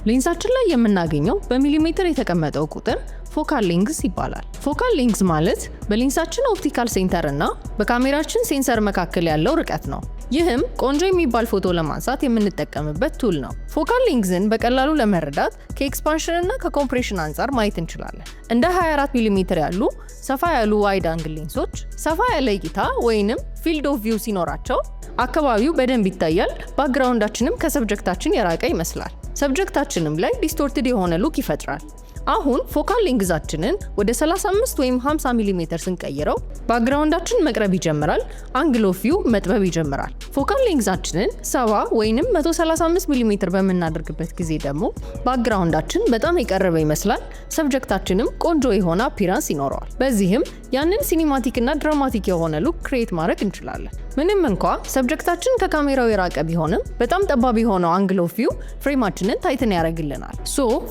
ሌንሳችን ላይ የምናገኘው በሚሊሜትር የተቀመጠው ቁጥር ፎካል ሌንግዝ ይባላል። ፎካል ሌንግዝ ማለት በሌንሳችን ኦፕቲካል ሴንተር እና በካሜራችን ሴንሰር መካከል ያለው ርቀት ነው። ይህም ቆንጆ የሚባል ፎቶ ለማንሳት የምንጠቀምበት ቱል ነው። ፎካል ሌንግዝን በቀላሉ ለመረዳት ከኤክስፓንሽን እና ከኮምፕሬሽን አንጻር ማየት እንችላለን። እንደ 24 ሚሜ ያሉ ሰፋ ያሉ ዋይድ አንግል ሌንሶች ሰፋ ያለ እይታ ወይንም ፊልድ ኦፍ ቪው ሲኖራቸው አካባቢው በደንብ ይታያል፣ ባክግራውንዳችንም ከሰብጀክታችን የራቀ ይመስላል። ሰብጀክታችንም ላይ ዲስቶርትድ የሆነ ሉክ ይፈጥራል። አሁን ፎካል ሌንግዛችንን ወደ 35 ወይም 50 ሚሜ ስንቀይረው ባክግራውንዳችን መቅረብ ይጀምራል፣ አንግል ኦፍ ቪው መጥበብ ይጀምራል። ፎካል ሌንግዛችንን 70 ወይንም 135 ሚሜ በምናደርግበት ጊዜ ደግሞ ባክግራውንዳችን በጣም የቀረበ ይመስላል፣ ሰብጀክታችንም ቆንጆ የሆነ አፒራንስ ይኖረዋል። በዚህም ያንን ሲኒማቲክ እና ድራማቲክ የሆነ ሉክ ክሬት ማድረግ እንችላለን። ምንም እንኳ ሰብጀክታችን ከካሜራው የራቀ ቢሆንም በጣም ጠባብ የሆነው አንግል ኦፍ ቪው ፍሬማችንን ታይትን ያደርግልናል።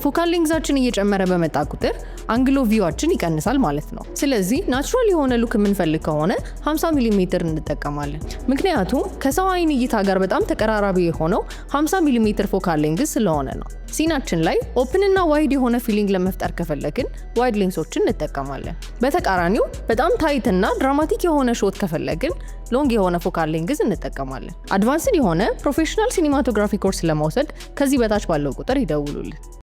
ፎካል ሌንግዛችን እየጨመረ በመጣ ቁጥር አንግል ኦፍ ቪዋችን ይቀንሳል ማለት ነው። ስለዚህ ናቹራል የሆነ ሉክ የምንፈልግ ከሆነ 50 ሚሜ እንጠቀማለን። ምክንያቱም ከሰው አይን እይታ ጋር በጣም ተቀራራቢ የሆነው 50 ሚሜ ፎካል ሌንግዝ ስለሆነ ነው። ሲናችን ላይ ኦፕን እና ዋይድ የሆነ ፊሊንግ ለመፍጠር ከፈለግን ዋይድ ሌንሶችን እንጠቀማለን። በተቃራኒው በጣም ታይት እና ድራማቲክ የሆነ ሾት ከፈለግን ሎንግ የሆነ ፎካል ሌንግዝ እንጠቀማለን። አድቫንስድ የሆነ ፕሮፌሽናል ሲኒማቶግራፊ ኮርስ ለመውሰድ ከዚህ በታች ባለው ቁጥር ይደውሉልን።